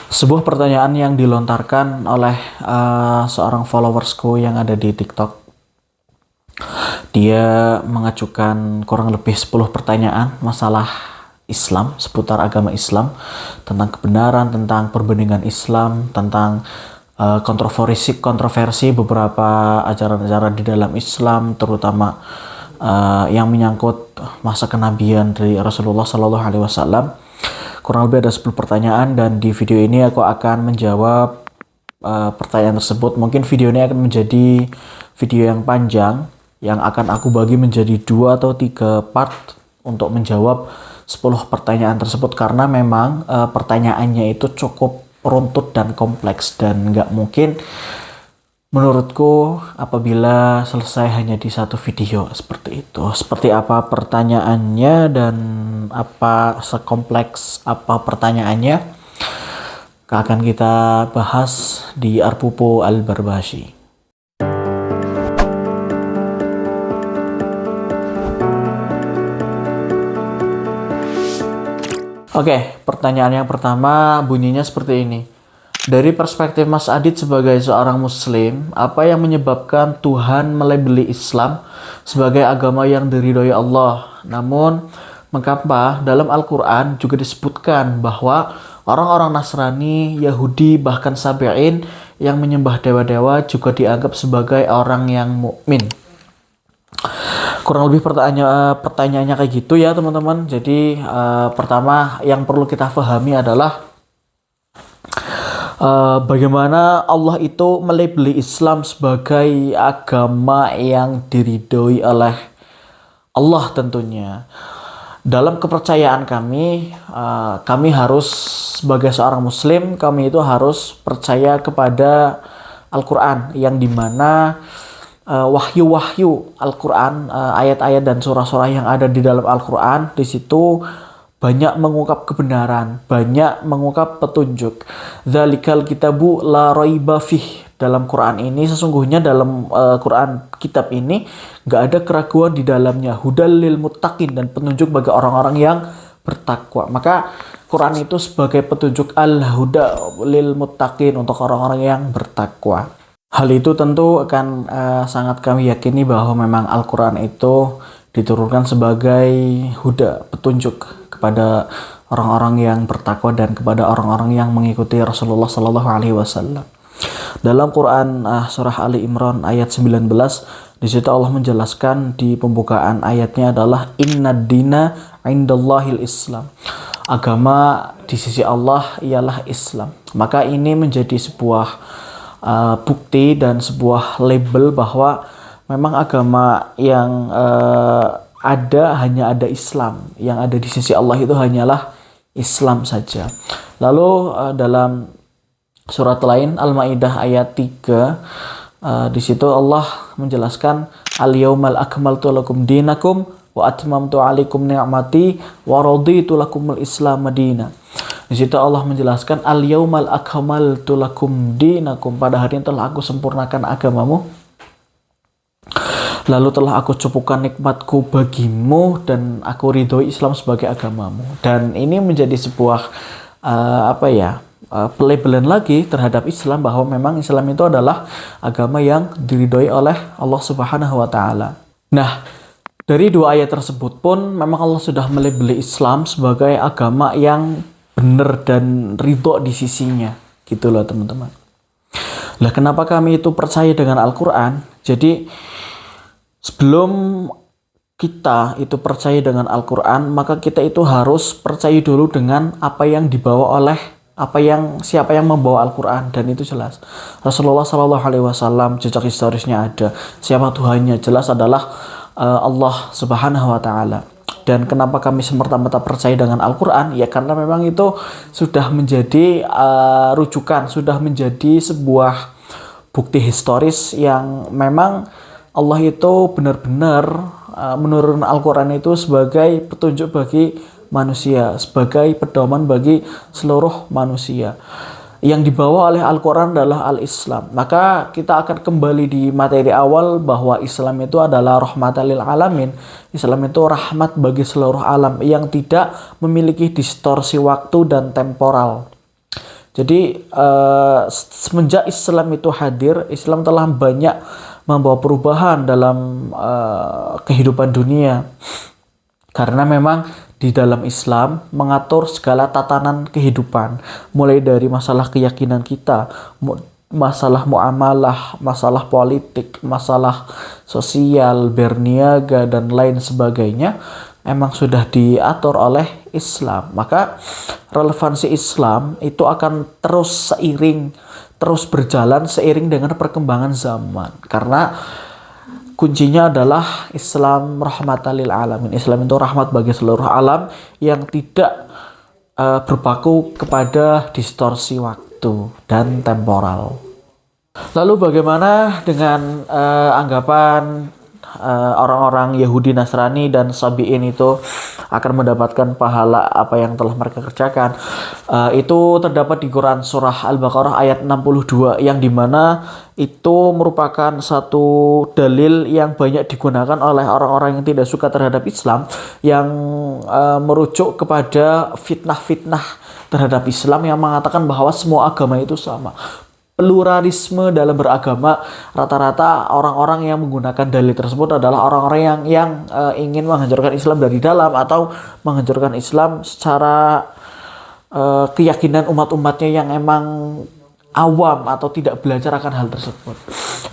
Sebuah pertanyaan yang dilontarkan oleh seorang followersku yang ada di TikTok. Dia mengajukan kurang lebih 10 pertanyaan masalah Islam, seputar agama Islam, tentang kebenaran, tentang perbandingan Islam, tentang kontroversi beberapa ajaran-ajaran di dalam Islam, terutama yang menyangkut masa kenabian dari Rasulullah Sallallahu Alaihi Wasallam. Kurang lebih ada 10 pertanyaan, dan di video ini aku akan menjawab pertanyaan tersebut. Mungkin video ini akan menjadi video yang panjang, yang akan aku bagi menjadi 2 atau 3 part untuk menjawab 10 pertanyaan tersebut, karena memang pertanyaannya itu cukup runtut dan kompleks, dan nggak mungkin menurutku apabila selesai hanya di satu video seperti itu. Seperti apa pertanyaannya dan apa sekompleks apa pertanyaannya akan kita bahas di Arpupo Al-Barbashi. Oke, pertanyaan yang pertama bunyinya seperti ini. Dari perspektif Mas Adit sebagai seorang muslim, apa yang menyebabkan Tuhan melabeli Islam sebagai agama yang diridhoi Allah? Namun, mengapa dalam Al-Quran juga disebutkan bahwa orang-orang Nasrani, Yahudi, bahkan Sabi'in yang menyembah dewa-dewa juga dianggap sebagai orang yang mukmin? Kurang lebih pertanyaannya kayak gitu ya teman-teman. Jadi pertama yang perlu kita pahami adalah bagaimana Allah itu melabeli Islam sebagai agama yang diridhoi oleh Allah tentunya. Dalam kepercayaan kami, kami harus sebagai seorang muslim, kami itu harus percaya kepada Al-Quran, yang dimana wahyu-wahyu Al-Quran, ayat-ayat dan surah-surah yang ada di dalam Al-Quran, di situ banyak mengungkap kebenaran, banyak mengungkap petunjuk. Dzalikal kitabu la raiba fih. Dalam Quran ini, sesungguhnya dalam Quran kitab ini nggak ada keraguan di dalamnya. Hudal lil muttaqin, dan petunjuk bagi orang-orang yang bertakwa. Maka Quran itu sebagai petunjuk al-huda lil muttaqin, untuk orang-orang yang bertakwa. Hal itu tentu akan sangat kami yakini bahwa memang Al-Quran itu diturunkan sebagai huda, petunjuk kepada orang-orang yang bertakwa dan kepada orang-orang yang mengikuti Rasulullah Sallallahu Alaihi Wasallam. Dalam Quran surah Ali Imran ayat 19, di situ Allah menjelaskan di pembukaan ayatnya adalah innad dina indallahil Islam. Agama di sisi Allah ialah Islam. Maka ini menjadi sebuah bukti dan sebuah label bahwa memang agama yang hanya ada Islam, yang ada di sisi Allah itu hanyalah Islam saja. Lalu dalam surat lain Al-Maidah ayat 3, di situ Allah menjelaskan al-yaumal akmaltu lakum dinakum wa atmamtu alaikum ni'mati wa raditu lakumul Islam madina. Di situ Allah menjelaskan al-yaumal akmaltu lakum dinakum, pada hari ini telah aku sempurnakan agamamu, lalu telah aku cukupkan nikmatku bagimu, dan aku ridhoi Islam sebagai agamamu. Dan ini menjadi sebuah pelabelan lagi terhadap Islam, bahwa memang Islam itu adalah agama yang diridhoi oleh Allah Subhanahu wa taala. Nah, dari 2 ayat tersebut pun memang Allah sudah melabeli Islam sebagai agama yang benar dan ridho di sisinya, gitu loh teman-teman. Lah, kenapa kami itu percaya dengan Al-Quran? Jadi sebelum kita itu percaya dengan Al-Quran, maka kita itu harus percaya dulu dengan apa yang dibawa oleh siapa yang membawa Al-Quran, dan itu jelas Rasulullah Sallallahu Alaihi Wasallam, jejak historisnya ada. Siapa Tuhannya jelas adalah Allah Subhanahu wa taala. Dan kenapa kami semerta-merta percaya dengan Al-Quran? Ya karena memang itu sudah menjadi rujukan, sudah menjadi sebuah bukti historis yang memang Allah itu benar-benar menurunkan Al-Quran itu sebagai petunjuk bagi manusia, sebagai pedoman bagi seluruh manusia. Yang dibawa oleh Al-Quran adalah Al-Islam. Maka kita akan kembali di materi awal bahwa Islam itu adalah rahmatan lil alamin. Islam itu rahmat bagi seluruh alam yang tidak memiliki distorsi waktu dan temporal. Jadi semenjak Islam itu hadir, Islam telah banyak membawa perubahan dalam kehidupan dunia. Karena memang di dalam Islam mengatur segala tatanan kehidupan, mulai dari masalah keyakinan kita, masalah muamalah, masalah politik, masalah sosial, berniaga, dan lain sebagainya, emang sudah diatur oleh Islam. Maka relevansi Islam itu akan terus berjalan seiring dengan perkembangan zaman. Karena kuncinya adalah Islam rahmatan lil alamin. Islam itu rahmat bagi seluruh alam yang tidak berpaku kepada distorsi waktu dan temporal. Lalu bagaimana dengan anggapan orang-orang Yahudi, Nasrani, dan Sabi'in itu akan mendapatkan pahala apa yang telah mereka kerjakan? Itu terdapat di Quran surah Al-Baqarah ayat 62, yang dimana itu merupakan satu dalil yang banyak digunakan oleh orang-orang yang tidak suka terhadap Islam, yang merujuk kepada fitnah-fitnah terhadap Islam yang mengatakan bahwa semua agama itu sama. Pluralisme dalam beragama, rata-rata orang-orang yang menggunakan dalil tersebut adalah orang-orang yang ingin menghancurkan Islam dari dalam, atau menghancurkan Islam secara keyakinan umat-umatnya yang emang awam atau tidak belajar akan hal tersebut.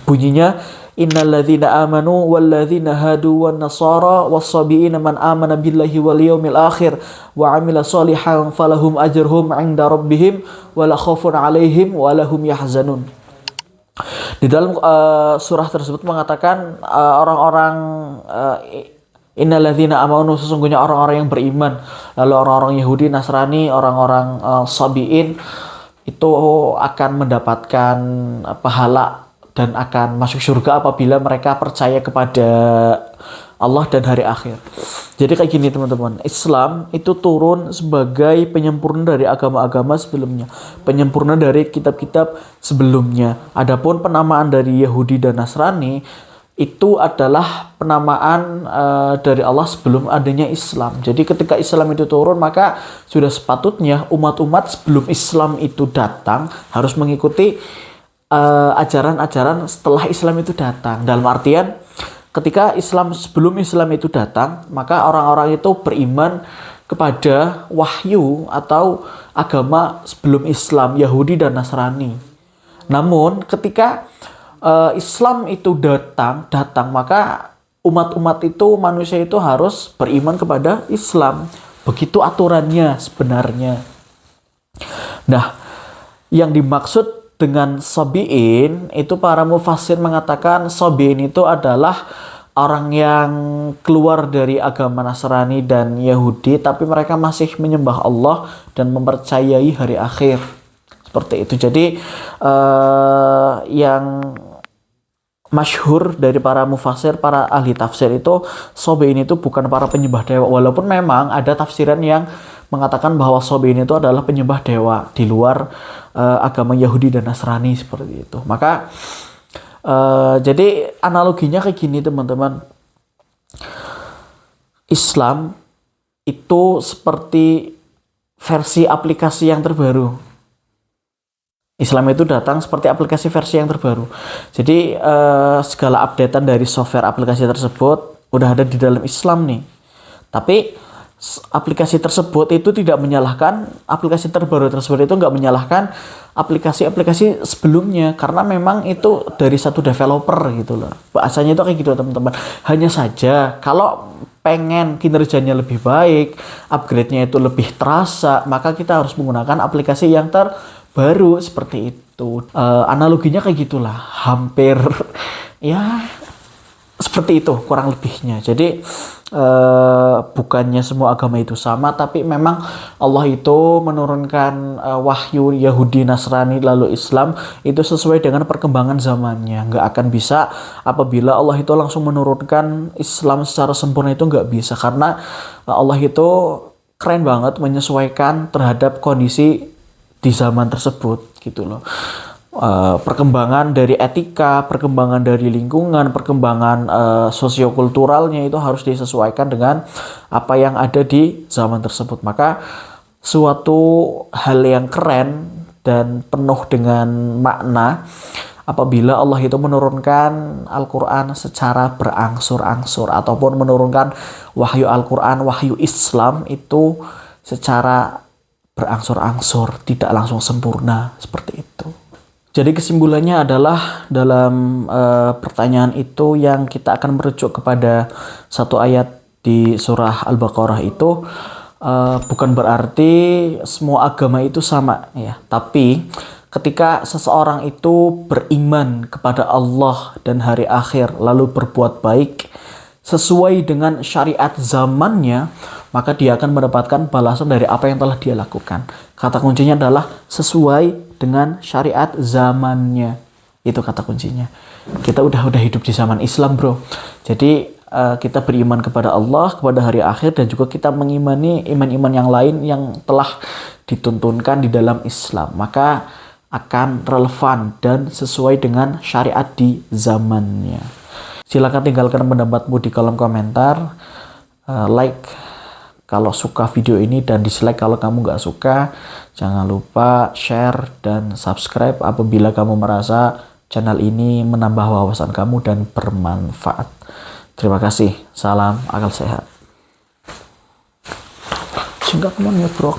Bunyinya, innalladzina amanu walladzina hadu wan nasara was-sabiina man amana billahi wal yaumil akhir wa amila sholihan falahum ajruhum 'inda rabbihim wala khaufun 'alaihim walahum yahzanun. Di dalam surah tersebut mengatakan orang-orang innalladzina amanu, sesungguhnya orang-orang yang beriman. Lalu orang-orang Yahudi, Nasrani, orang-orang Sabi'in itu akan mendapatkan pahala dan akan masuk surga apabila mereka percaya kepada Allah dan hari akhir. Jadi kayak gini teman-teman, Islam itu turun sebagai penyempurna dari agama-agama sebelumnya, penyempurna dari kitab-kitab sebelumnya. Adapun penamaan dari Yahudi dan Nasrani itu adalah penamaan dari Allah sebelum adanya Islam. Jadi ketika Islam itu turun, maka sudah sepatutnya umat-umat sebelum Islam itu datang harus mengikuti ajaran-ajaran setelah Islam itu datang. Dalam artian, ketika sebelum Islam itu datang, maka orang-orang itu beriman kepada wahyu atau agama sebelum Islam, Yahudi dan Nasrani. Namun ketika Islam itu datang, maka umat-umat itu, manusia itu harus beriman kepada Islam. Begitu aturannya sebenarnya. Nah, yang dimaksud dengan Sabi'in itu para mufassir mengatakan Sabi'in itu adalah orang yang keluar dari agama Nasrani dan Yahudi, tapi mereka masih menyembah Allah dan mempercayai hari akhir. Seperti itu. Jadi yang masyhur dari para mufassir, para ahli tafsir itu, Sabi'in itu bukan para penyembah dewa, walaupun memang ada tafsiran yang mengatakan bahwa Sabi'in itu adalah penyembah dewa di luar agama Yahudi dan Nasrani, seperti itu. Maka jadi analoginya kayak gini teman-teman, Islam itu seperti versi aplikasi yang terbaru. Islam itu datang seperti aplikasi versi yang terbaru. Jadi segala updatean dari software aplikasi tersebut udah ada di dalam Islam nih. Tapi aplikasi tersebut itu tidak menyalahkan, aplikasi terbaru tersebut itu nggak menyalahkan aplikasi-aplikasi sebelumnya, karena memang itu dari satu developer gitu loh. Bahasanya itu kayak gitu teman-teman. Hanya saja kalau pengen kinerjanya lebih baik, upgrade-nya itu lebih terasa, maka kita harus menggunakan aplikasi yang terbaru, seperti itu. Analoginya kayak gitulah, hampir ya seperti itu kurang lebihnya. Jadi bukannya semua agama itu sama, tapi memang Allah itu menurunkan wahyu Yahudi, Nasrani, lalu Islam itu sesuai dengan perkembangan zamannya. Nggak akan bisa apabila Allah itu langsung menurunkan Islam secara sempurna, itu nggak bisa, karena Allah itu keren banget menyesuaikan terhadap kondisi di zaman tersebut gitu loh. Perkembangan dari etika, perkembangan dari lingkungan, perkembangan sosiokulturalnya itu harus disesuaikan dengan apa yang ada di zaman tersebut. Maka suatu hal yang keren dan penuh dengan makna apabila Allah itu menurunkan Al-Quran secara berangsur-angsur ataupun menurunkan wahyu Al-Quran, wahyu Islam itu secara berangsur-angsur, tidak langsung sempurna seperti itu. Jadi kesimpulannya adalah dalam pertanyaan itu yang kita akan merujuk kepada satu ayat di surah Al-Baqarah itu bukan berarti semua agama itu sama ya, tapi ketika seseorang itu beriman kepada Allah dan hari akhir lalu berbuat baik sesuai dengan syariat zamannya, maka dia akan mendapatkan balasan dari apa yang telah dia lakukan. Kata kuncinya adalah sesuai dengan syariat zamannya. Itu kata kuncinya. Kita udah hidup di zaman Islam, bro. Jadi kita beriman kepada Allah, kepada hari akhir, dan juga kita mengimani iman-iman yang lain yang telah dituntunkan di dalam Islam. Maka akan relevan dan sesuai dengan syariat di zamannya. Silakan tinggalkan pendapatmu di kolom komentar, like kalau suka video ini dan dislike kalau kamu nggak suka. Jangan lupa share dan subscribe apabila kamu merasa channel ini menambah wawasan kamu dan bermanfaat. Terima kasih. Salam akal sehat. Singkat mon ya bro.